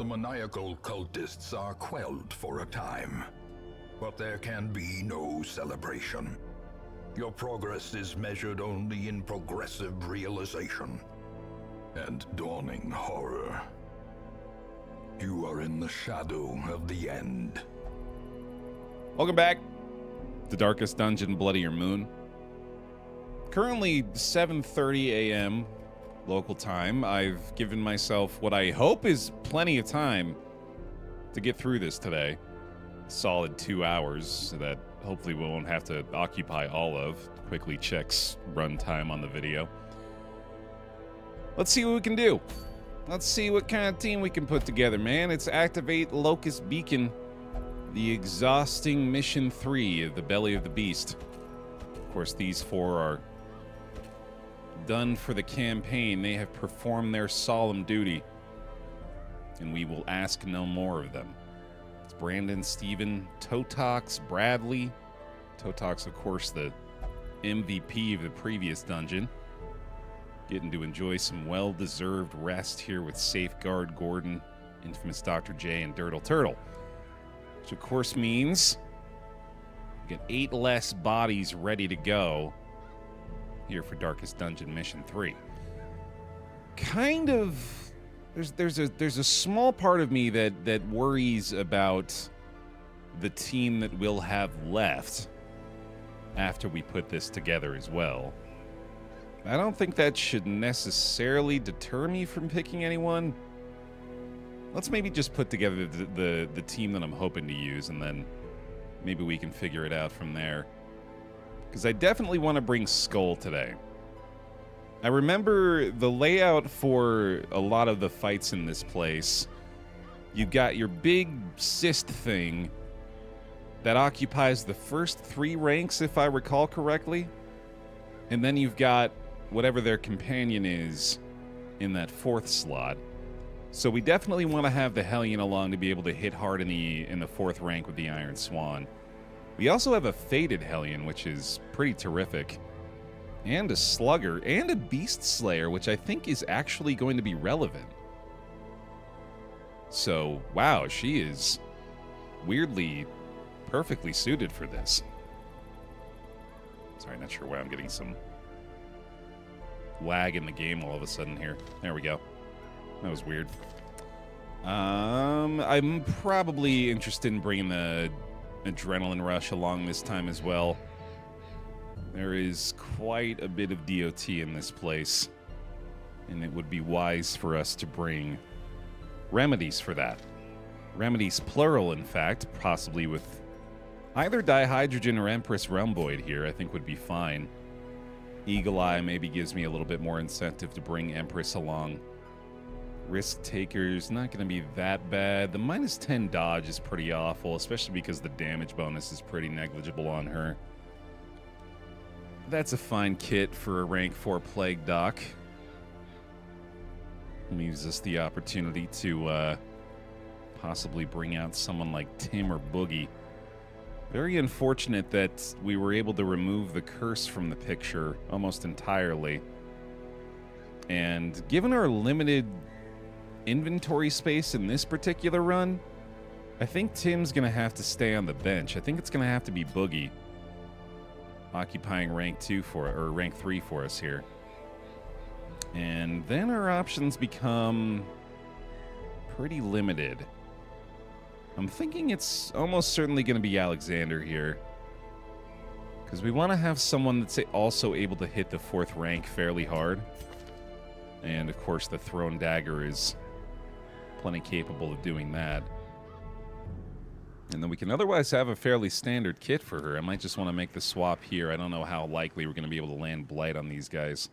The maniacal cultists are quelled for a time, but there can be no celebration. Your progress is measured only in progressive realization and dawning horror. You are in the shadow of the end. Welcome back. The Darkest Dungeon, Bloodier Moon. Currently 7:30 a.m. local time. I've given myself what I hope is plenty of time to get through this today. Solid 2 hours that hopefully we won't have to occupy all of. Quickly checks runtime on the video. Let's see what we can do. Let's see what kind of team we can put together, man. It's Activate Locust Beacon, the exhausting Mission 3 of the Belly of the Beast. Of course, these four are done for the campaign. They have performed their solemn duty, and we will ask no more of them. It's Brandon, Steven, Totox, Bradley. Totox, of course, the MVP of the previous dungeon. Getting to enjoy some well-deserved rest here with Safeguard, Gordon, Infamous Dr. J, and Dirtle Turtle. Which, of course, means we get 8 less bodies ready to go here for Darkest Dungeon Mission 3. Kind of... There's a small part of me that worries about the team that we'll have left after we put this together as well. I don't think that should necessarily deter me from picking anyone. Let's maybe just put together the team that I'm hoping to use, and then maybe we can figure it out from there. Because I definitely want to bring Skull today. I remember the layout for a lot of the fights in this place. You've got your big cyst thing that occupies the first 3 ranks, if I recall correctly. And then you've got whatever their companion is in that 4th slot. So we definitely want to have the Hellion along to be able to hit hard in the 4th rank with the Iron Swan. We also have a Fated Hellion, which is pretty terrific. And a Slugger, and a Beast Slayer, which I think is actually going to be relevant. So, wow, she is weirdly perfectly suited for this. Sorry, not sure why I'm getting some lag in the game all of a sudden here. There we go. That was weird. I'm probably interested in bringing the Adrenaline Rush along this time as well. There is quite a bit of DOT in this place, and it would be wise for us to bring remedies for that. Remedies plural, in fact, possibly with either Dihydrogen or Empress Rhomboid here, I think would be fine. Eagle Eye maybe gives me a little bit more incentive to bring Empress along. Risk Taker's not going to be that bad. The -10 dodge is pretty awful, especially because the damage bonus is pretty negligible on her. That's a fine kit for a rank 4 Plague Doc. Leaves us the opportunity to possibly bring out someone like Tim or Boogie. Very unfortunate that we were able to remove the curse from the picture almost entirely. And given our limited inventory space in this particular run, I think Tim's going to have to stay on the bench. I think it's going to have to be Boogie occupying rank 3 for us here. And then our options become pretty limited. I'm thinking it's almost certainly going to be Alexander here, because we want to have someone that's also able to hit the 4th rank fairly hard. And of course the Thrown Dagger is plenty capable of doing that. And then we can otherwise have a fairly standard kit for her. I might just want to make the swap here. I don't know how likely we're going to be able to land Blight on these guys.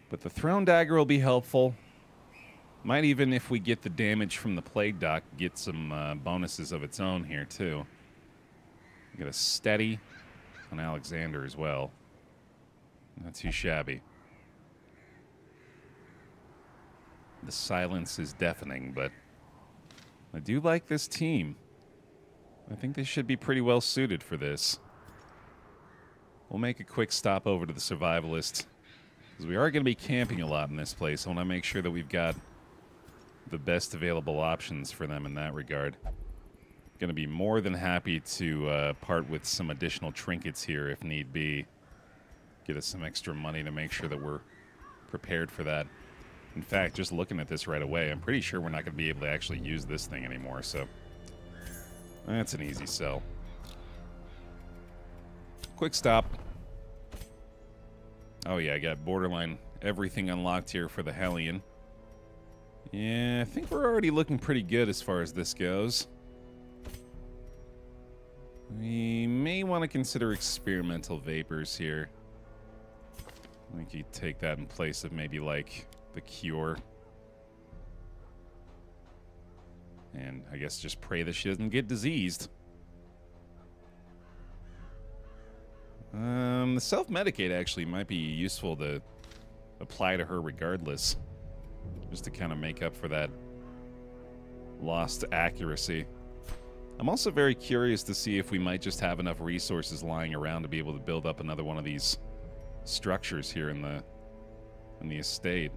But the Thrown Dagger will be helpful. Might even, if we get the damage from the Plague Doc, get some bonuses of its own here, too. Get a Steady on Alexander as well. Not too shabby. The silence is deafening, but I do like this team. I think they should be pretty well suited for this. We'll make a quick stop over to the Survivalist, because we are going to be camping a lot in this place. I want to make sure that we've got the best available options for them in that regard. Going to be more than happy to part with some additional trinkets here if need be. Get us some extra money to make sure that we're prepared for that. In fact, just looking at this right away, I'm pretty sure we're not going to be able to actually use this thing anymore, so that's an easy sell. Quick stop. Oh yeah, I got borderline everything unlocked here for the Hellion. Yeah, I think we're already looking pretty good as far as this goes. We may want to consider experimental vapors here. I think you take that in place of maybe like the cure. And I guess just pray that she doesn't get diseased. The self-medicate actually might be useful to apply to her regardless. Just to kind of make up for that lost accuracy. I'm also very curious to see if we might just have enough resources lying around to be able to build up another one of these structures here in the estate.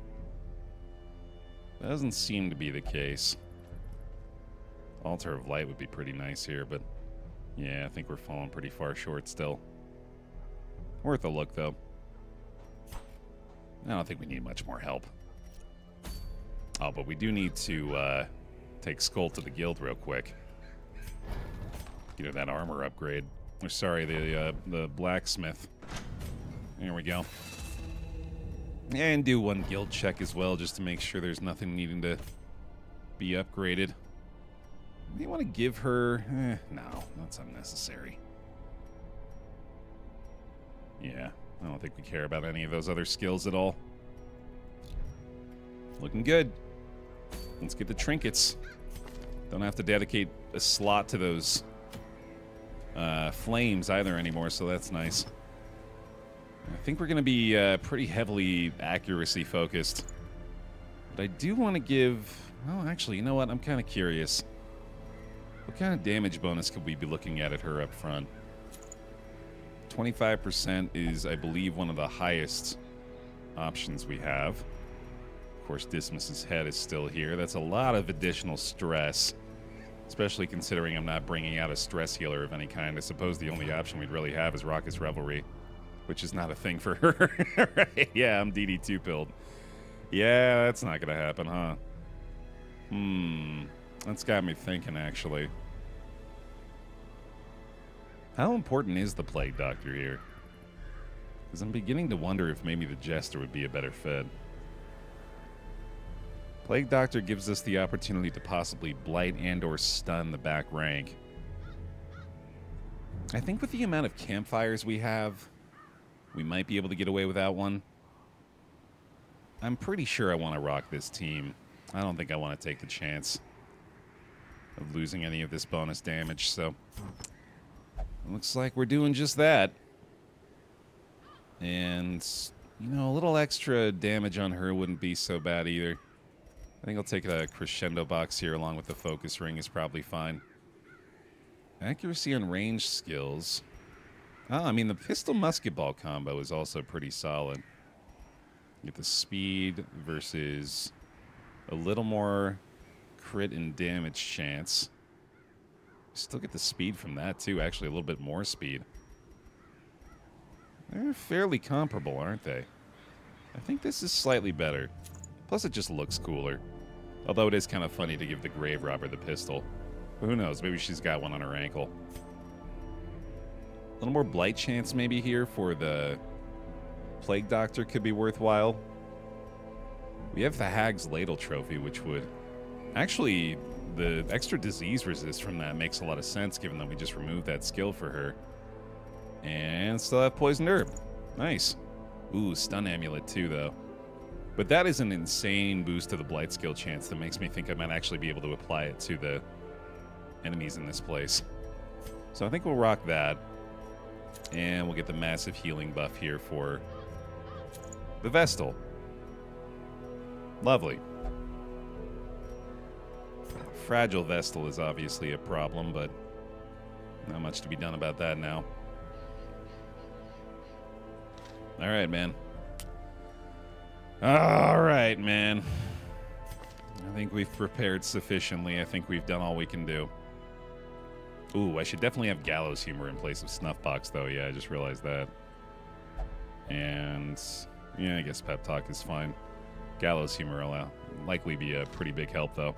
Doesn't seem to be the case. Altar of Light would be pretty nice here, but yeah, I think we're falling pretty far short still. Worth a look, though. I don't think we need much more help. Oh, but we do need to take Skull to the guild real quick. Get her that armor upgrade. Or sorry, the blacksmith. There we go. And do one guild check as well, just to make sure there's nothing needing to be upgraded. You want to give her... no, that's unnecessary. Yeah, I don't think we care about any of those other skills at all. Looking good. Let's get the trinkets. Don't have to dedicate a slot to those flames either anymore, so that's nice. I think we're going to be pretty heavily accuracy focused. But I do want to give... well, actually, you know what? I'm kind of curious. What kind of damage bonus could we be looking at her up front? 25% is, I believe, one of the highest options we have. Of course, Dismas's head is still here. That's a lot of additional stress, especially considering I'm not bringing out a stress healer of any kind. I suppose the only option we'd really have is Raucous Revelry, which is not a thing for her. Right? Yeah, I'm DD2 pilled. Yeah, that's not going to happen, huh? That's got me thinking, actually. How important is the Plague Doctor here? Because I'm beginning to wonder if maybe the Jester would be a better fit. Plague Doctor gives us the opportunity to possibly blight and or stun the back rank. I think with the amount of campfires we have, we might be able to get away without one. I'm pretty sure I want to rock this team. I don't think I want to take the chance of losing any of this bonus damage, so... looks like we're doing just that. And, you know, a little extra damage on her wouldn't be so bad either. I think I'll take a crescendo box here along with the focus ring is probably fine. Accuracy on range skills. Oh, I mean, the pistol musket ball combo is also pretty solid. Get the speed versus a little more crit and damage chance. Still get the speed from that, too. Actually, a little bit more speed. They're fairly comparable, aren't they? I think this is slightly better. Plus, it just looks cooler. Although it is kind of funny to give the Grave Robber the pistol. But who knows? Maybe she's got one on her ankle. A little more blight chance maybe here for the Plague Doctor could be worthwhile. We have the Hag's Ladle Trophy, which would... actually... the extra disease resist from that makes a lot of sense, given that we just removed that skill for her. And still have Poisoned Herb. Nice. Ooh, Stun Amulet too, though. But that is an insane boost to the Blight skill chance that makes me think I might actually be able to apply it to the enemies in this place. So I think we'll rock that. And we'll get the massive healing buff here for the Vestal. Lovely. Fragile Vestal is obviously a problem, but not much to be done about that now. All right, man. All right, man. I think we've prepared sufficiently. I think we've done all we can do. Ooh, I should definitely have gallows humor in place of snuffbox, though. Yeah, I just realized that. And yeah, I guess pep talk is fine. Gallows humor will likely be a pretty big help, though.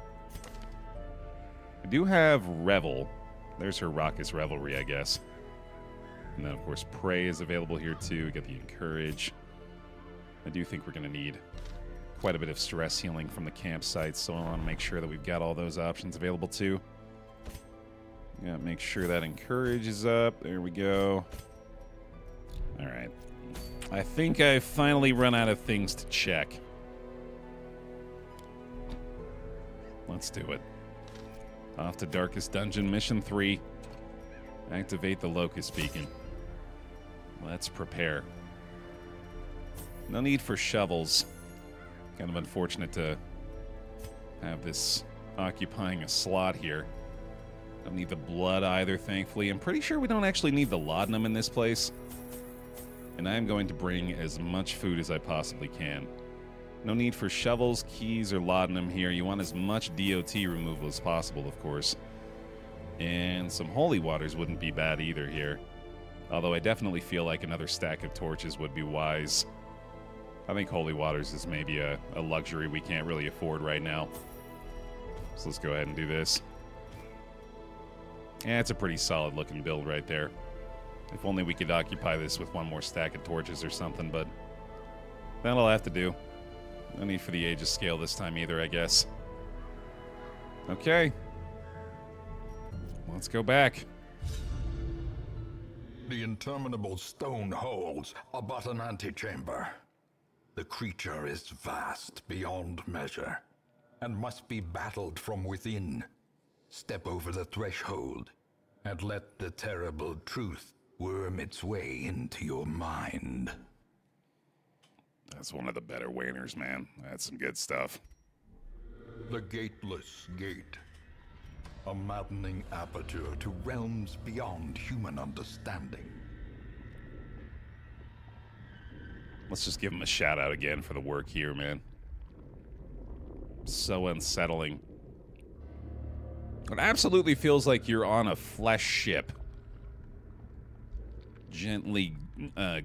I do have Revel. There's her Raucous Revelry, I guess. And then, of course, Prey is available here, too. We got the Encourage. I do think we're going to need quite a bit of stress healing from the campsites, so I want to make sure that we've got all those options available, too. Yeah, make sure that Encourage is up. There we go. All right. I think I've finally run out of things to check. Let's do it. Off to Darkest Dungeon, Mission 3. Activate the Locust Beacon. Let's prepare. No need for shovels. Kind of unfortunate to have this occupying a slot here. Don't need the blood either, thankfully. I'm pretty sure we don't actually need the laudanum in this place. And I'm going to bring as much food as I possibly can. No need for shovels, keys, or laudanum here. You want as much DOT removal as possible, of course. And some holy waters wouldn't be bad either here. Although I definitely feel like another stack of torches would be wise. I think holy waters is maybe a luxury we can't really afford right now. So let's go ahead and do this. Yeah, it's a pretty solid looking build right there. If only we could occupy this with one more stack of torches or something, but that'll have to do. No need for the Aegis scale this time either, I guess. Okay. Let's go back. The interminable stone holds are but an antechamber. The creature is vast beyond measure, and must be battled from within. Step over the threshold, and let the terrible truth worm its way into your mind. That's one of the better Wainers, man. That's some good stuff. The Gateless Gate. A maddening aperture to realms beyond human understanding. Let's just give him a shout out again for the work here, man. So unsettling. It absolutely feels like you're on a flesh ship. Gently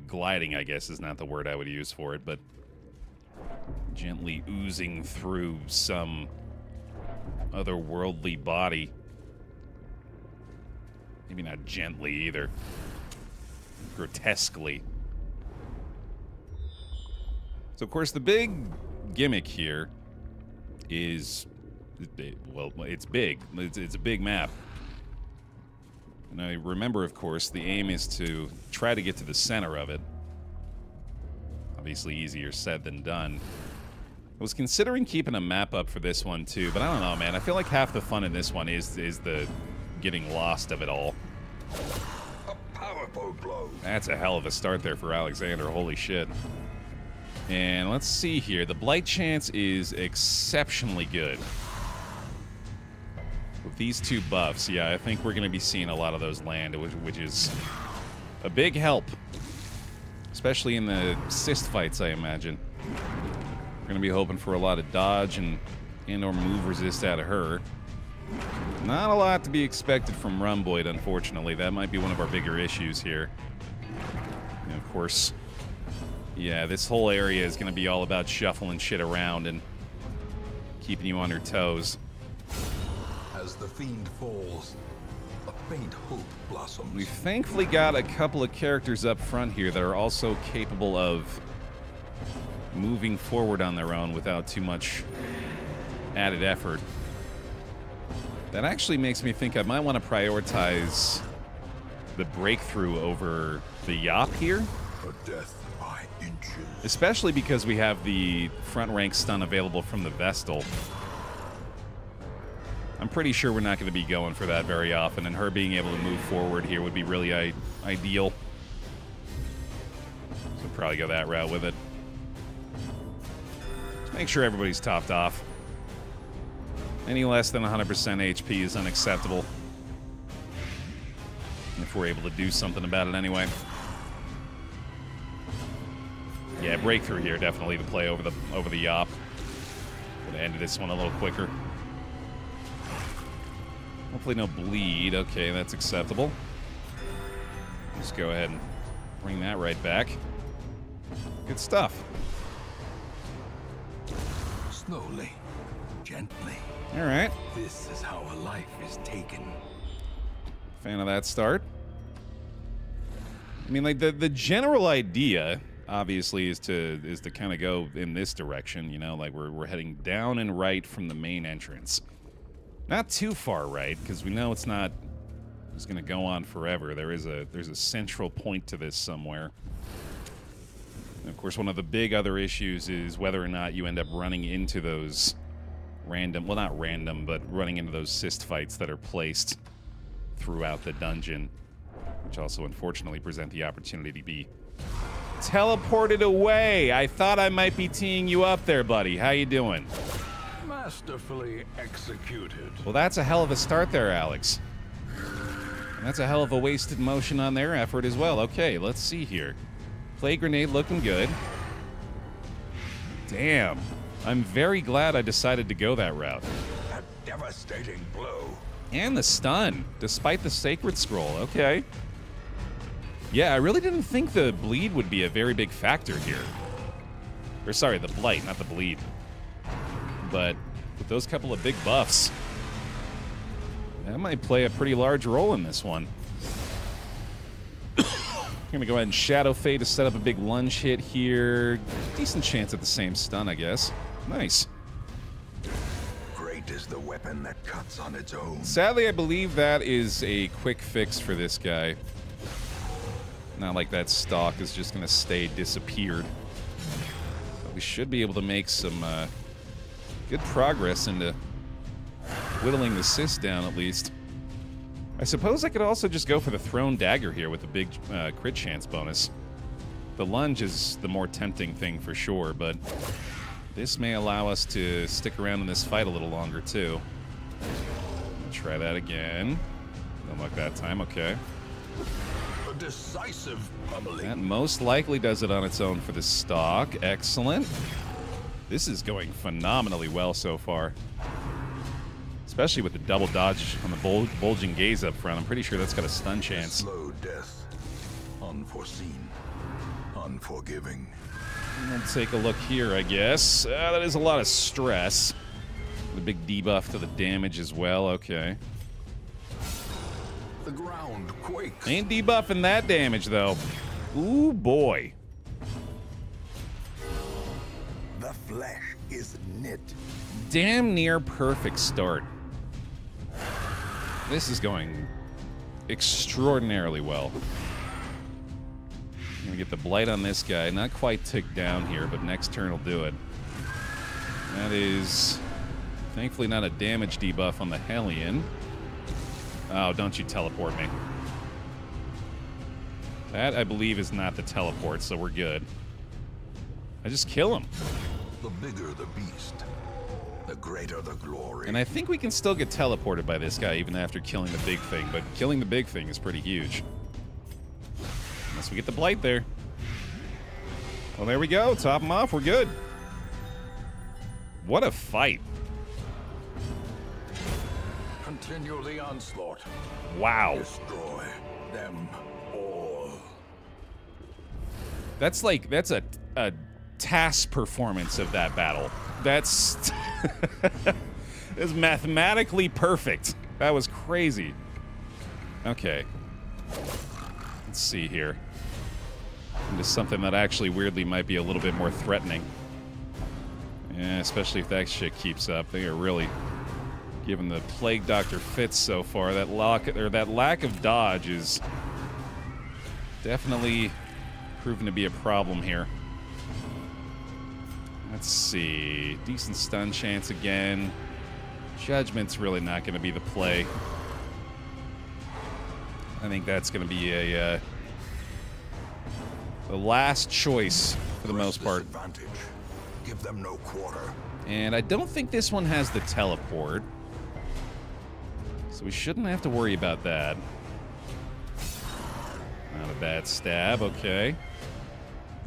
gliding, I guess, is not the word I would use for it, but gently oozing through some otherworldly body. Maybe not gently either. Grotesquely. So, of course, the big gimmick here is, well, it's big. It's a big map. And I remember, of course, the aim is to try to get to the center of it. Obviously easier said than done. I was considering keeping a map up for this one, too, but I don't know, man. I feel like half the fun in this one is the getting lost of it all. A powerful blow. That's a hell of a start there for Alexander. Holy shit. And let's see here. The blight chance is exceptionally good. With these two buffs, yeah, I think we're going to be seeing a lot of those land, which is a big help. Especially in the cyst fights, I imagine. We're going to be hoping for a lot of dodge and or move resist out of her. Not a lot to be expected from Rumboyd, unfortunately. That might be one of our bigger issues here. And of course, yeah, this whole area is going to be all about shuffling shit around and keeping you on your toes. As the fiend falls, a faint hope blossoms. We've thankfully got a couple of characters up front here that are also capable of moving forward on their own without too much added effort. That actually makes me think I might want to prioritize the breakthrough over the Yop here. A death by inches. Especially because we have the front rank stun available from the Vestal. I'm pretty sure we're not going to be going for that very often, and her being able to move forward here would be really ideal. So probably go that route with it. Just make sure everybody's topped off. Any less than 100% HP is unacceptable. If we're able to do something about it anyway. Yeah, breakthrough here, definitely the play over the Yop. Gonna end this one a little quicker. Hopefully no bleed. Okay, that's acceptable. Just go ahead and bring that right back. Good stuff. Slowly, gently. All right. This is how a life is taken. Fan of that start. I mean, like the general idea, obviously, is to kind of go in this direction. You know, like we're heading down and right from the main entrance. Not too far right, because we know it's not. It's going to go on forever. There's a central point to this somewhere. And of course, one of the big other issues is whether or not you end up running into those random, well, not random, but running into those cyst fights that are placed throughout the dungeon, which also unfortunately present the opportunity to be teleported away. I thought I might be teeing you up there, buddy. How you doing? Masterfully executed. Well, that's a hell of a start there, Alex. And that's a hell of a wasted motion on their effort as well. Okay, let's see here. Play grenade looking good. Damn. I'm very glad I decided to go that route. A devastating blow. And the stun, despite the sacred scroll. Okay. Yeah, I really didn't think the bleed would be a very big factor here. Or sorry, the blight, not the bleed. But with those couple of big buffs, that might play a pretty large role in this one. I'm gonna go ahead and Shadow Fade to set up a big lunge hit here. Decent chance at the same stun, I guess. Nice. Great is the weapon that cuts on its own. Sadly, I believe that is a quick fix for this guy. Not like that stock is just gonna stay disappeared. But we should be able to make some good progress into whittling the cyst down at least. I suppose I could also just go for the thrown dagger here with the big crit chance bonus. The lunge is the more tempting thing for sure, but this may allow us to stick around in this fight a little longer too. Try that again. Don't look that time, okay. A decisive pummeling. That most likely does it on its own for the stock. Excellent. This is going phenomenally well so far. Especially with the double dodge on the bulging gaze up front. I'm pretty sure that's got a stun chance. Slow death. Unforeseen. Unforgiving. We'll take a look here, I guess. That is a lot of stress. The big debuff to the damage as well. Okay. The ground quakes. Ain't debuffing that damage, though. Ooh, boy. The flesh is knit. Damn near perfect start. This is going extraordinarily well. I'm gonna get the blight on this guy. Not quite ticked down here, but next turn will do it. That is thankfully not a damage debuff on the Hellion. Oh, don't you teleport me. That, I believe, is not the teleport, so we're good. I just kill him. The bigger the beast, the greater the glory. And I think we can still get teleported by this guy even after killing the big thing, but killing the big thing is pretty huge. Unless we get the blight there. Well, there we go. Top him off. We're good. What a fight. Continue the onslaught. Wow. Destroy them all. That's a task performance of that battle. That's is mathematically perfect. That was crazy. Okay. Let's see here. Into something that actually weirdly might be a little bit more threatening. Yeah, especially if that shit keeps up. They are really giving the Plague Doctor fits so far. That lack of dodge is definitely proven to be a problem here. Let's see. Decent stun chance again. Judgment's really not going to be the play. I think that's going to be the last choice for the most part. Give them no quarter. And I don't think this one has the teleport. So we shouldn't have to worry about that. Not a bad stab, okay.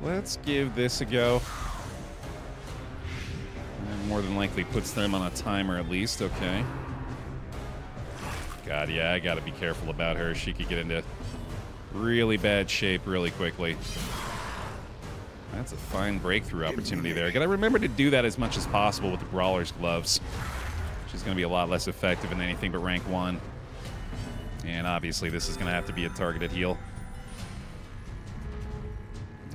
Let's give this a go. And More than likely puts them on a timer at least. Okay. God, yeah, I gotta be careful about her. She could get into really bad shape really quickly. That's a fine breakthrough opportunity there. Gotta remember to do that as much as possible with the Brawler's Gloves. She's gonna be a lot less effective in anything but rank 1. And obviously this is gonna have to be a targeted heal.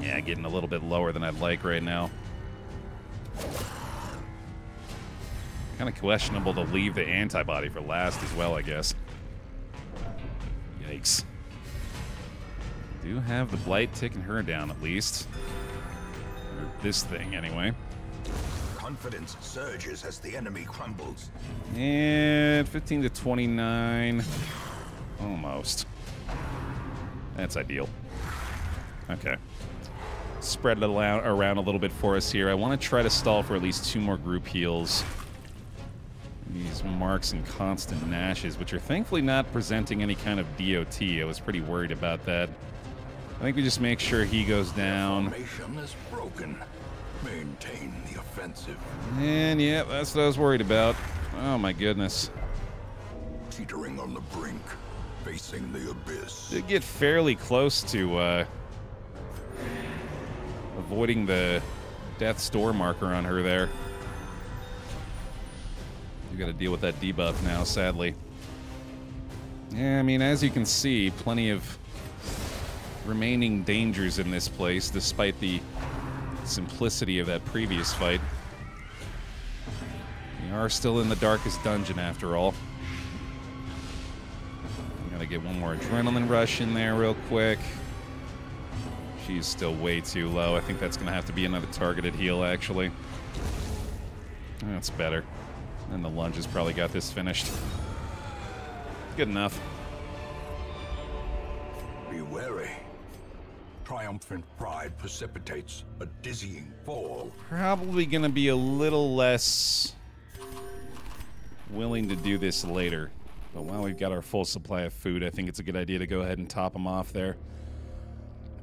Yeah, getting a little bit lower than I'd like right now. Kind of questionable to leave the antibody for last as well, I guess. Yikes. Do have the Blight ticking her down at least. Or this thing, anyway. Confidence surges as the enemy crumbles. And 15 to 29. Almost. That's ideal. Okay. Spread it around a little bit for us here. I want to try to stall for at least 2 more group heals. These Marks and Constant Nashes, which are thankfully not presenting any kind of DOT. I was pretty worried about that. I think we just make sure he goes down. Formation is broken. Maintain the offensive. And yeah, that's what I was worried about. Oh my goodness. Teetering on the brink, facing the abyss. Did get fairly close to avoiding the Death's Door marker on her there. You gotta deal with that debuff now, sadly. Yeah, I mean, as you can see, plenty of remaining dangers in this place, despite the simplicity of that previous fight. We are still in the darkest dungeon, after all. Gotta get one more adrenaline rush in there real quick. She's still way too low. I think that's gonna have to be another targeted heal, actually. That's better. And the lunge has probably got this finished. Good enough. Be wary. Triumphant pride precipitates a dizzying fall. Probably going to be a little less willing to do this later. But while we've got our full supply of food, I think it's a good idea to go ahead and top them off there.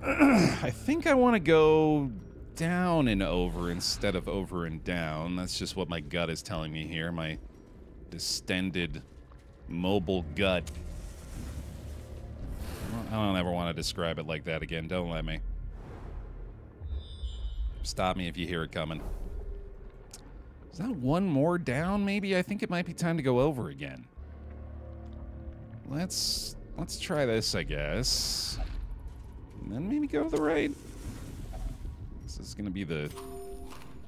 I think I want to go down and over instead of over and down. That's just what my gut is telling me here. My distended, mobile gut. I don't ever want to describe it like that again. Don't let me. Stop me if you hear it coming. Is that one more down, maybe? I think it might be time to go over again. Let's try this, I guess. And then maybe go to the right. This is going to be the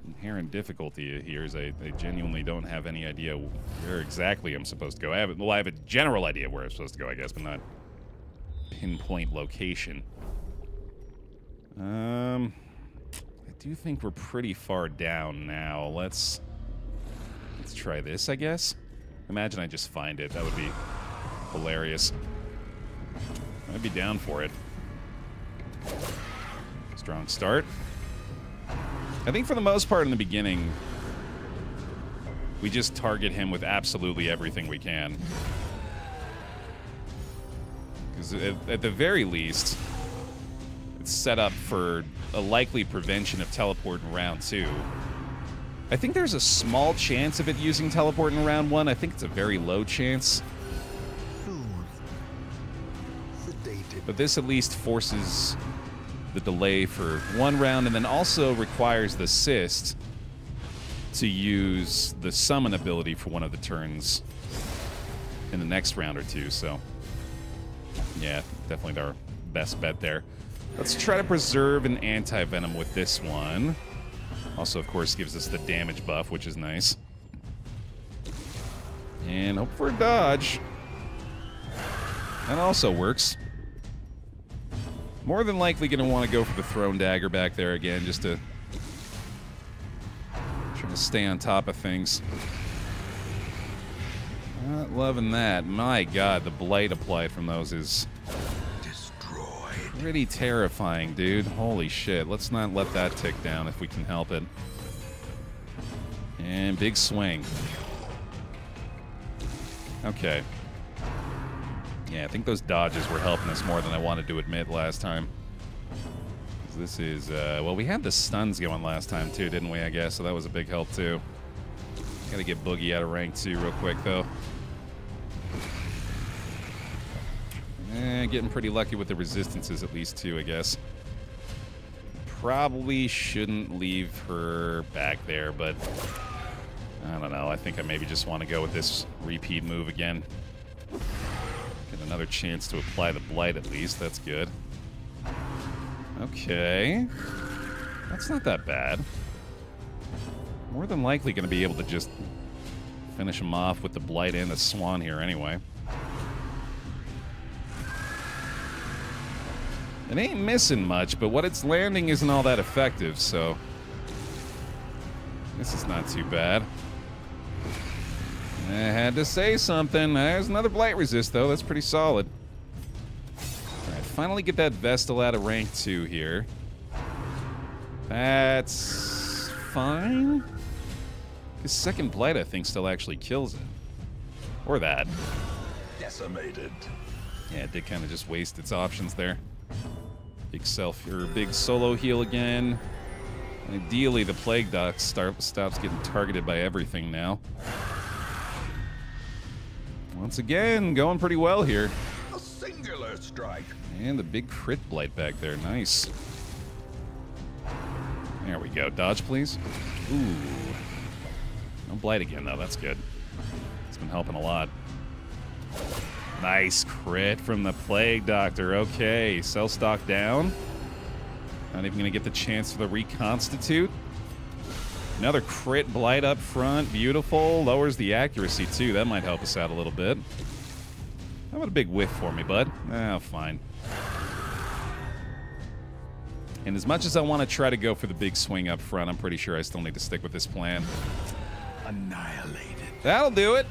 inherent difficulty here, is I genuinely don't have any idea where exactly I'm supposed to go. I have a general idea where I'm supposed to go, I guess, but not pinpoint location. I do think we're pretty far down now. Let's try this, I guess. Imagine I just find it. That would be hilarious. I'd be down for it. Strong start. I think for the most part in the beginning, we just target him with absolutely everything we can. Because at the very least, it's set up for a likely prevention of teleport in round 2. I think there's a small chance of it using teleport in round 1. I think it's a very low chance. But this at least forces the delay for 1 round, and then also requires the Cyst to use the summon ability for one of the turns in the next round or 2, so yeah, definitely our best bet there. Let's try to preserve an anti-venom with this one. Also, of course, gives us the damage buff, which is nice. And hope for a dodge. That also works. More than likely going to want to go for the thrown dagger back there again, just to try to stay on top of things. Not loving that. My God, the blight applied from those is destroyed. Pretty terrifying, dude. Holy shit. Let's not let that tick down if we can help it. And big swing. Okay. Yeah, I think those dodges were helping us more than I wanted to admit last time. This is, well, we had the stuns going last time too, didn't we, I guess? So that was a big help too. Gotta get Boogie out of rank 2 real quick, though. Getting pretty lucky with the resistances, at least 2, I guess. Probably shouldn't leave her back there, but I don't know. I think I maybe just want to go with this repeat move again. Get another chance to apply the blight, at least. That's good. Okay. That's not that bad. More than likely going to be able to just finish him off with the blight and the swan here anyway. It ain't missing much, but what it's landing isn't all that effective, so this is not too bad. I had to say something. There's another blight resist, though. That's pretty solid. Alright, finally get that Vestal out of rank 2 here. That's fine. His second blight, I think, still actually kills it. Or that. Decimated. Yeah, it did kind of just waste its options there. Big solo heal again. Ideally, the Plague Doc stops getting targeted by everything now. Once again, going pretty well here. A singular strike. And the big crit blight back there. Nice. There we go. Dodge, please. Ooh. No blight again, though. That's good. It's been helping a lot. Nice crit from the Plague Doctor. Okay, cell stock down. Not even going to get the chance for the reconstitute. Another crit blight up front. Beautiful. Lowers the accuracy, too. That might help us out a little bit. How about a big whiff for me, bud? Ah, fine. And as much as I want to try to go for the big swing up front, I'm pretty sure I still need to stick with this plan. Annihilated. That'll do it.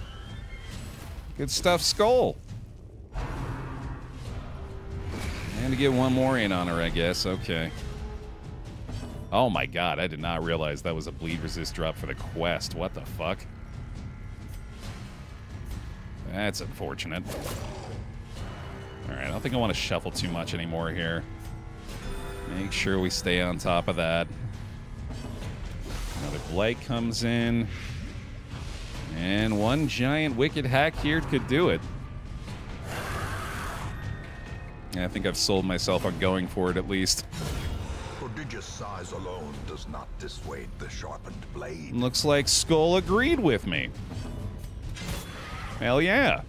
Good stuff, Skull. And to get one more in on her, I guess. Okay. Oh my god, I did not realize that was a bleed resist drop for the quest. What the fuck? That's unfortunate. Alright, I don't think I want to shuffle too much anymore here. Make sure we stay on top of that. Another blight comes in. And one giant wicked hack here could do it. Yeah, I think I've sold myself on going for it at least. Prodigious size alone does not dissuade the sharpened blade. Looks like Skull agreed with me. Hell yeah.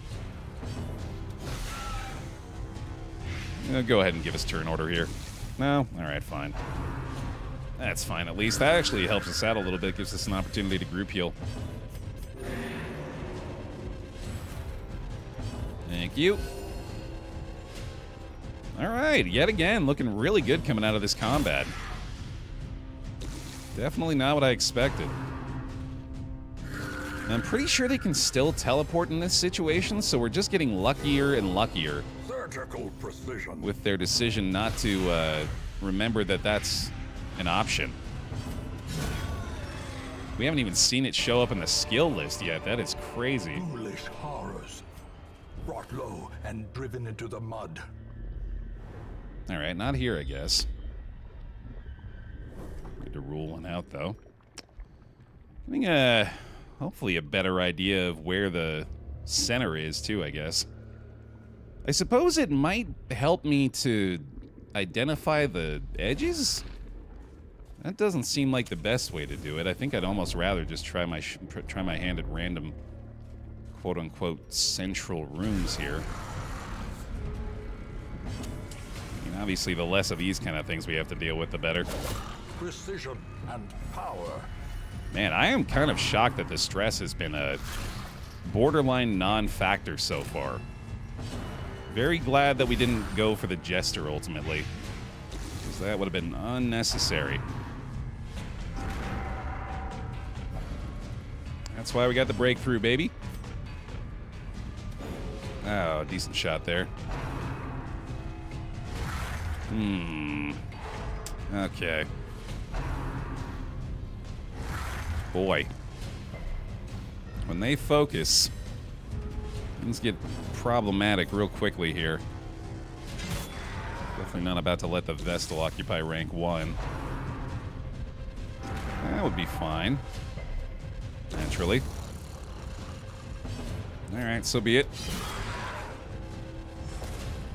Go ahead and give us turn order here. No? Alright, fine. That's fine at least. That actually helps us out a little bit, gives us an opportunity to group heal. Thank you. Alright, yet again, looking really good coming out of this combat. Definitely not what I expected. And I'm pretty sure they can still teleport in this situation, so we're just getting luckier and luckier. Surgical precision. With their decision not to remember that that's an option. We haven't even seen it show up in the skill list yet. That is crazy. Foolish horrors. Brought low and driven into the mud. Alright, not here, I guess. Need to rule one out, though. Getting hopefully a better idea of where the center is, too, I guess. I suppose it might help me to identify the edges? That doesn't seem like the best way to do it. I think I'd almost rather just try my hand at random, quote-unquote, central rooms here. I mean, obviously, the less of these kind of things we have to deal with, the better. Precision and power. Man, I am kind of shocked that the stress has been a borderline non-factor so far. Very glad that we didn't go for the Jester ultimately, because that would have been unnecessary. That's why we got the breakthrough, baby. Oh, decent shot there. Okay. Boy. When they focus, things get problematic real quickly here. Definitely not about to let the Vestal occupy rank 1. That would be fine. Naturally. Alright, so be it.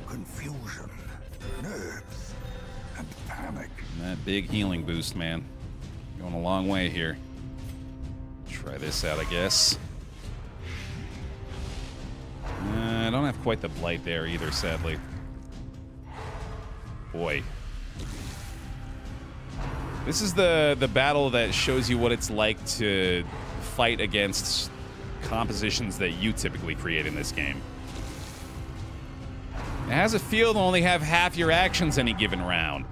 Confusion, nerves, and panic. And that big healing boost, man. Going a long way here. Try this out, I guess. I don't have quite the blight there either, sadly. Boy. This is the battle that shows you what it's like to fight against compositions that you typically create in this game. It has a feel to only have half your actions any given round.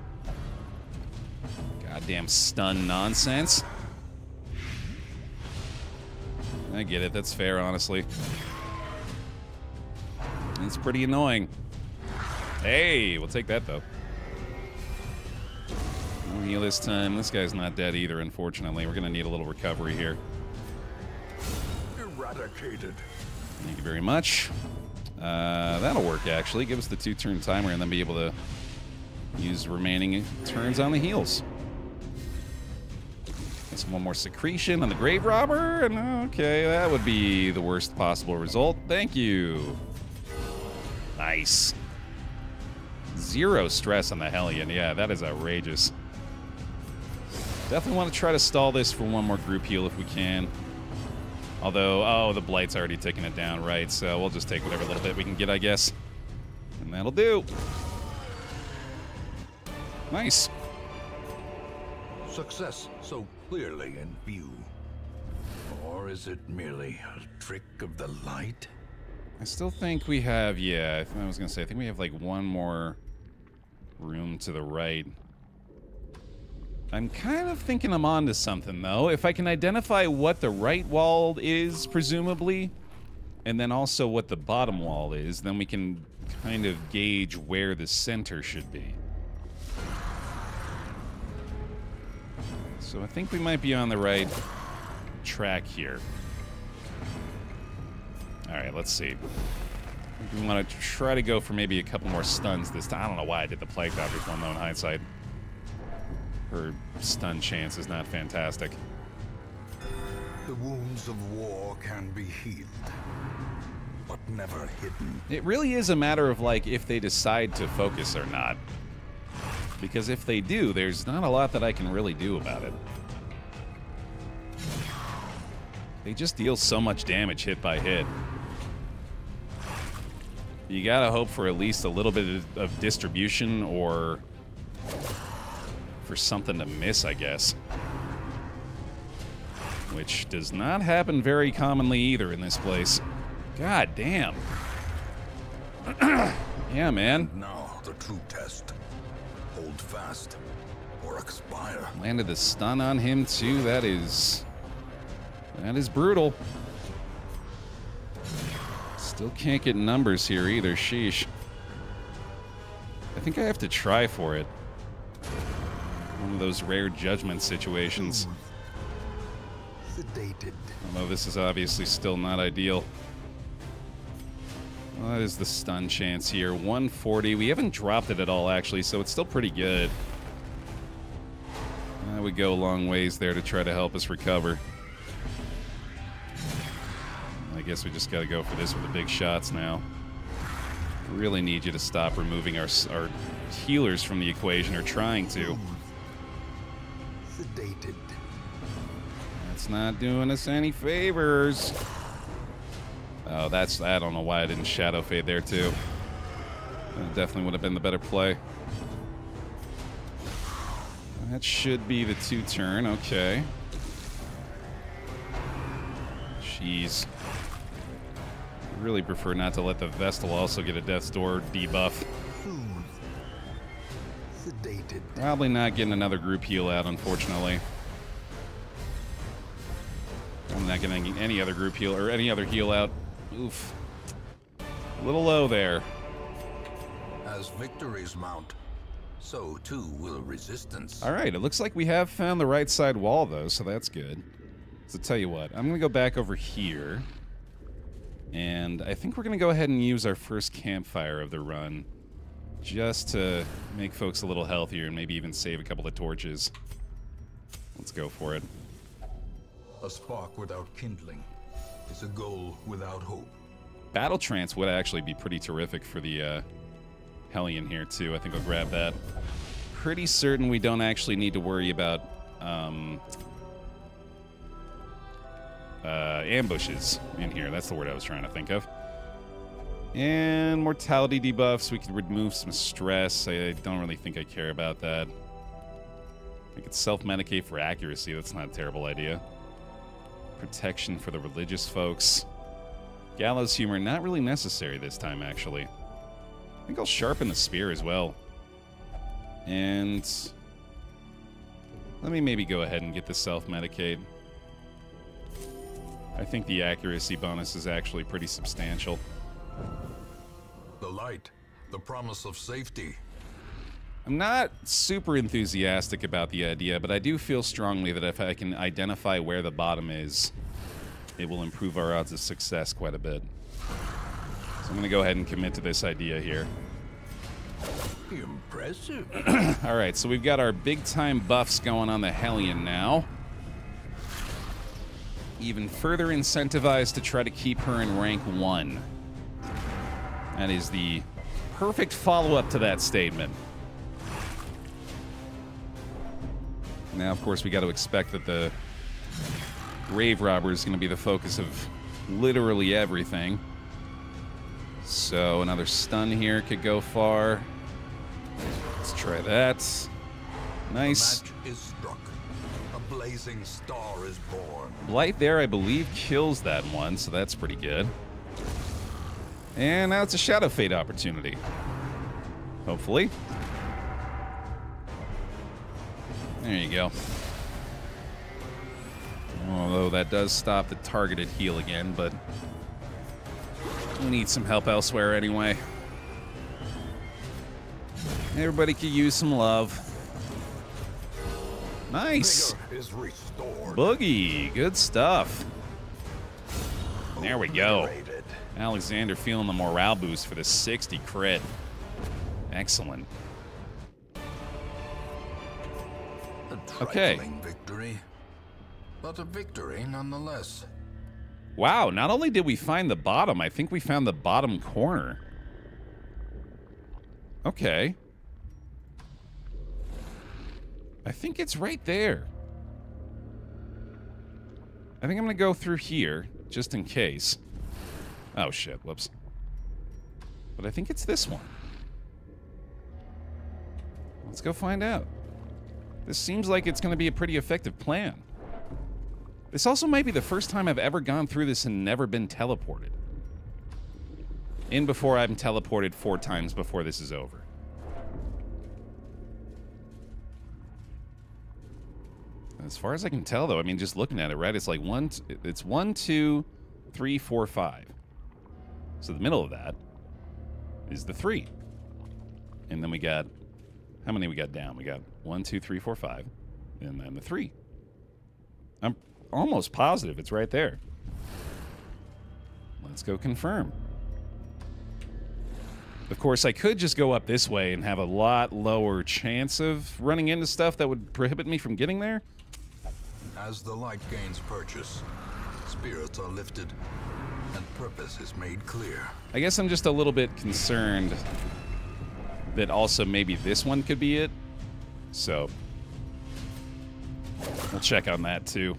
Goddamn stun nonsense. I get it, that's fair, honestly. It's pretty annoying. Hey, we'll take that, though. No heal this time. This guy's not dead either, unfortunately. We're going to need a little recovery here. Eradicated. Thank you very much. That'll work, actually. Give us the 2-turn timer and then be able to use remaining turns on the heals. That's one more secretion on the Grave Robber, and okay, that would be the worst possible result. Thank you. Nice. 0 stress on the Hellion. Yeah, that is outrageous. Definitely want to try to stall this for one more group heal if we can. Although, oh, the Blight's already taken it down, right? So we'll just take whatever little bit we can get, I guess. And that'll do. Nice. Success so clearly in view. Or is it merely a trick of the light? I still think we have, yeah, I was going to say, I think we have like one more room to the right. I'm kind of thinking I'm onto something, though. If I can identify what the right wall is, presumably, and then also what the bottom wall is, then we can kind of gauge where the center should be. So I think we might be on the right track here. Alright, let's see. We want to try to go for maybe a couple more stuns this time. I don't know why I did the Plague Doctor's one, though, in hindsight. Her stun chance is not fantastic. The wounds of war can be healed, but never hidden. It really is a matter of, like, if they decide to focus or not. Because if they do, there's not a lot that I can really do about it. They just deal so much damage hit by hit. You gotta hope for at least a little bit of distribution or for something to miss, I guess. Which does not happen very commonly either in this place. God damn. Yeah, man. Now the true test. Hold fast or expire. Landed the stun on him too. That is brutal. Still can't get numbers here either. Sheesh. I think I have to try for it. One of those rare judgment situations. Sedated. Although this is obviously still not ideal. Well, that is the stun chance here. 140. We haven't dropped it at all, actually, so it's still pretty good. That would go a long ways there to try to help us recover. I guess we just got to go for this with the big shots now. Really need you to stop removing our healers from the equation, or trying to. Sedated. That's not doing us any favors. Oh, I don't know why I didn't Shadow Fade there, too. That definitely would have been the better play. That should be the 2-turn, okay. Jeez. I really prefer not to let the Vestal also get a Death's Door debuff. Sedated. Probably not getting another group heal out, unfortunately. I'm not getting any other group heal, or any other heal out. Oof. A little low there. As victories mount, so too will resistance. All right, it looks like we have found the right side wall, though, so that's good. So tell you what, I'm going to go back over here. And I think we're going to go ahead and use our first campfire of the run. Just to make folks a little healthier and maybe even save a couple of torches. Let's go for it. A spark without kindling is a goal without hope. Battle Trance would actually be pretty terrific for the Hellion here, too. I think I'll grab that. Pretty certain we don't actually need to worry about ambushes in here. That's the word I was trying to think of. And mortality debuffs. We could remove some stress. I don't really think I care about that. I could self-medicate for accuracy. That's not a terrible idea. Protection for the religious folks. Gallows humor, not really necessary this time, actually. I think I'll sharpen the spear as well. And let me maybe go ahead and get the self-medicate. I think the accuracy bonus is actually pretty substantial. The light, the promise of safety. I'm not super enthusiastic about the idea, but I do feel strongly that if I can identify where the bottom is, it will improve our odds of success quite a bit. So I'm going to go ahead and commit to this idea here. Impressive. All right, so we've got our big-time buffs going on the Hellion now. Even further incentivized to try to keep her in rank 1. That is the perfect follow-up to that statement. Now, of course, we got to expect that the Grave Robber is going to be the focus of literally everything. So another stun here could go far. Let's try that. Nice. The match is struck. A blazing star is born. Blight there, I believe, kills that one, so that's pretty good. And now it's a Shadow Fade opportunity. Hopefully. There you go. Although that does stop the targeted heal again, but we need some help elsewhere anyway. Everybody could use some love. Nice. Vigor is restored. Boogie. Good stuff. There we go. Obliterated. Alexander feeling the morale boost for the 60 crit. Excellent. A Okay. trifling victory, but a victory nonetheless. Wow, not only did we find the bottom, I think we found the bottom corner. Okay. I think it's right there. I think I'm going to go through here, just in case. Oh, shit. Whoops. But I think it's this one. Let's go find out. This seems like it's going to be a pretty effective plan. This also might be the first time I've ever gone through this and never been teleported. In before I'm teleported 4 times before this is over. As far as I can tell, though, I mean, just looking at it, right? It's like it's 1, 2, 3, 4, 5. So the middle of that is the 3. And then we got, how many we got down? We got 1, 2, 3, 4, 5. And then the 3. I'm almost positive it's right there. Let's go confirm. Of course, I could just go up this way and have a lot lower chance of running into stuff that would prohibit me from getting there. As the light gains purchase, spirits are lifted, and purpose is made clear. I guess I'm just a little bit concerned that also maybe this one could be it. So, we'll check on that too.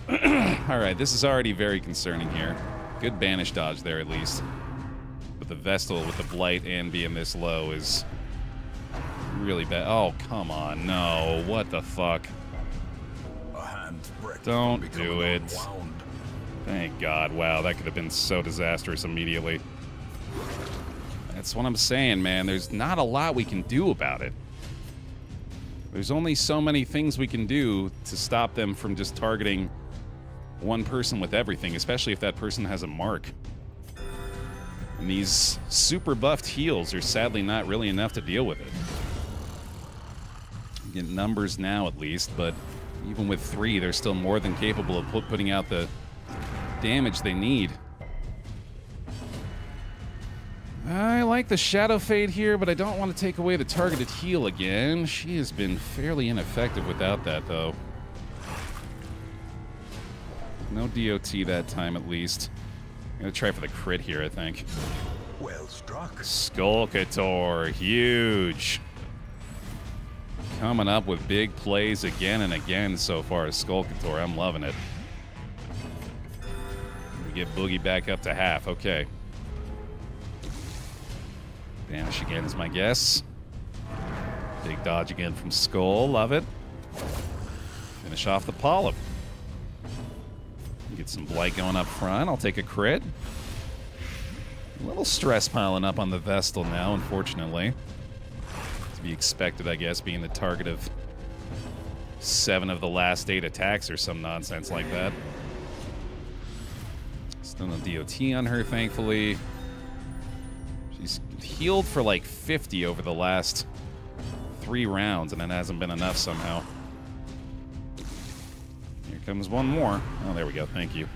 Alright, this is already very concerning here. Good banish dodge there at least. But the Vestal with the Blight and being this low is really bad. Oh, come on. No. What the fuck? A hand's breadth Don't from do becoming it. unwound. Thank God. Wow, that could have been so disastrous immediately. That's what I'm saying, man. There's not a lot we can do about it. There's only so many things we can do to stop them from just targeting one person with everything, especially if that person has a mark. And these super buffed heals are sadly not really enough to deal with it. You get numbers now at least, but even with 3, they're still more than capable of putting out the damage they need. I like the Shadow Fade here, but I don't want to take away the targeted heal again. She has been fairly ineffective without that, though. No DOT that time, at least. I'm gonna try for the crit here, I think. Well struck. Skulkator, huge. Coming up with big plays again and again so far as Skulkator. I'm loving it. We get Boogie back up to half. Okay. Vanish again is my guess. Big dodge again from Skull. Love it. Finish off the Polyp. Get some Blight going up front. I'll take a crit. A little stress piling up on the Vestal now, unfortunately. To be expected, I guess, being the target of 7 of the last 8 attacks or some nonsense like that. Still no DOT on her, thankfully. She's healed for like 50 over the last 3 rounds, and it hasn't been enough somehow. Here comes one more. Oh, there we go. Thank you.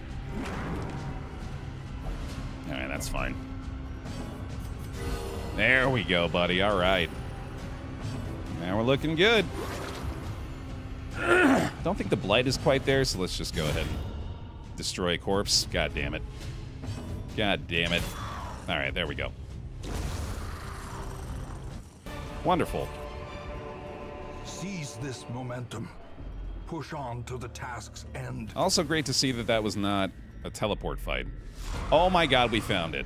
All right, that's fine. There we go, buddy. All right. Now we're looking good. Don't think the Blight is quite there, so let's just go ahead and destroy a corpse. God damn it. God damn it. All right, there we go. Wonderful. Seize this momentum. Push on to the task's end. Also great to see that that was not a teleport fight. Oh my god, we found it.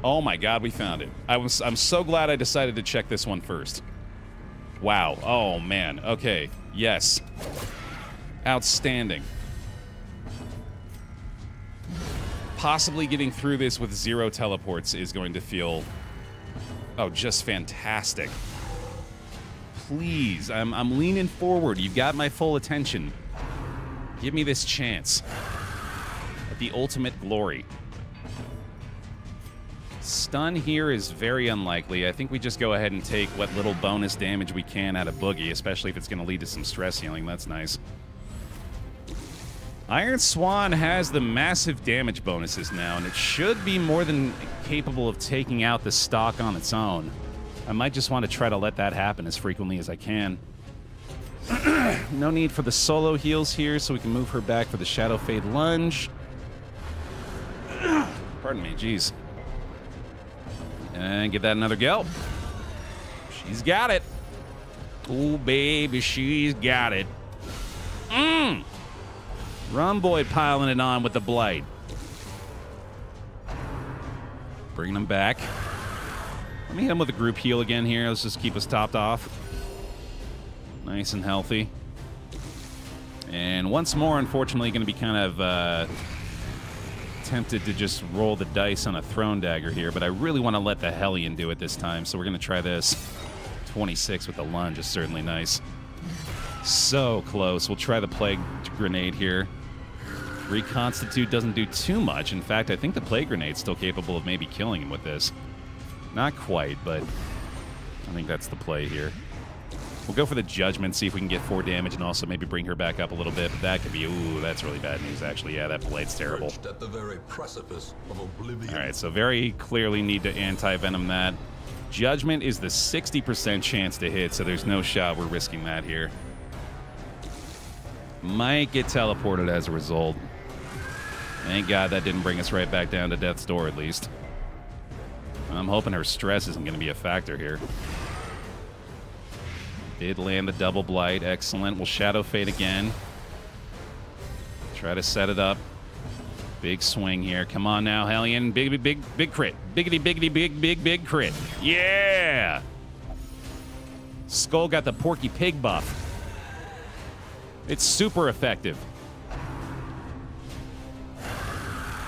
Oh my god, we found it. I'm so glad I decided to check this one first. Wow. Oh man. Okay. Yes. Outstanding. Possibly getting through this with 0 teleports is going to feel, oh, just fantastic. Please, I'm leaning forward. You've got my full attention. Give me this chance at the ultimate glory. Stun here is very unlikely. I think we just go ahead and take what little bonus damage we can out of Boogie, especially if it's going to lead to some stress healing. That's nice. Iron Swan has the massive damage bonuses now, and it should be more than capable of taking out the stock on its own. I might just want to try to let that happen as frequently as I can. No need for the solo heals here, so we can move her back for the Shadow Fade Lunge. Pardon me, jeez. And give that another go. She's got it. Oh, baby, she's got it. Rumboy piling it on with the Blight. Bringing him back. Let me hit him with a group heal again here. Let's just keep us topped off. Nice and healthy. And once more, unfortunately, going to be kind of tempted to just roll the dice on a Throne Dagger here, but I really want to let the Hellion do it this time, so we're going to try this. 26 with the lunge is certainly nice. So close. We'll try the Plague Grenade here. Reconstitute doesn't do too much. In fact, I think the Plague Grenade's still capable of maybe killing him with this. Not quite, but I think that's the play here. We'll go for the Judgment, see if we can get 4 damage and also maybe bring her back up a little bit. But that could be, ooh, that's really bad news, actually. Yeah, that Blight's terrible. At the very precipice of oblivion. All right, so very clearly need to anti-venom that. Judgment is the 60% chance to hit, so there's no shot we're risking that here. Might get teleported as a result. Thank God that didn't bring us right back down to death's door, at least. I'm hoping her stress isn't going to be a factor here. Did land the double Blight. Excellent. We'll Shadow Fade again. Try to set it up. Big swing here. Come on now, Hellion. Big crit. Big crit. Yeah! Skull got the Porky Pig buff. It's super effective.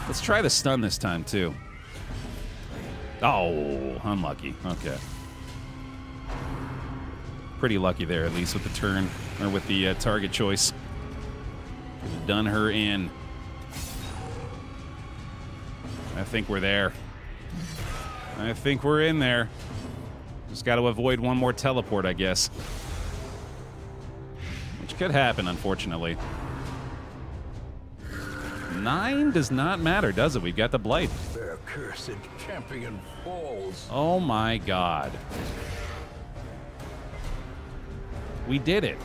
Let's try the stun this time, too. Oh, unlucky. Okay. Pretty lucky there, at least with the turn, or with the target choice. Could have done her in. I think we're there. I think we're in there. Just got to avoid one more teleport, I guess. Which could happen, unfortunately. 9 does not matter, does it? We've got the Blight. Their cursed champion falls. Oh my god. We did it.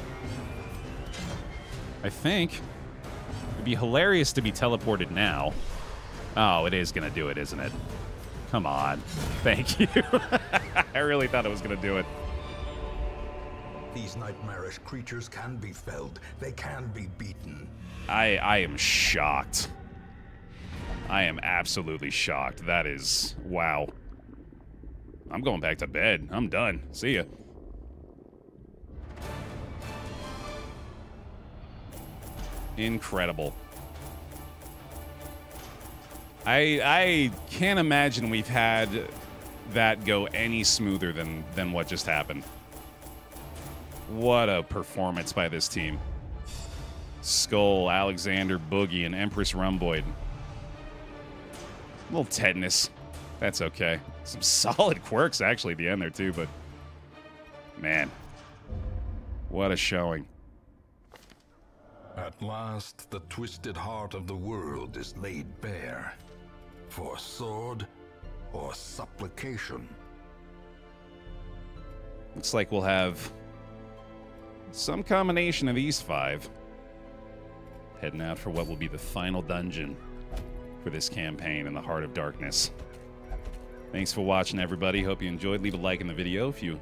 I think. It'd be hilarious to be teleported now. Oh, it is going to do it, isn't it? Come on. Thank you. I really thought it was going to do it. These nightmarish creatures can be felled. They can be beaten. I am shocked. I am absolutely shocked. That is... wow. I'm going back to bed. I'm done. See ya. Incredible. I can't imagine we've had that go any smoother than what just happened. What a performance by this team. Skull, Alexander, Boogie, and Empress Rumboid. A little tetanus. That's okay. Some solid quirks, actually, at the end there, too, but... man. What a showing. At last, the twisted heart of the world is laid bare. For sword or supplication. Looks like we'll have some combination of these 5. Heading out for what will be the final dungeon for this campaign in the Heart of Darkness. Thanks for watching, everybody. Hope you enjoyed. Leave a like in the video if you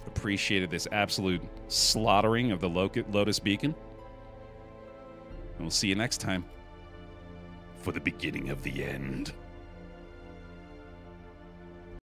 appreciated this absolute slaughtering of the Lotus Beacon. And we'll see you next time for the beginning of the end.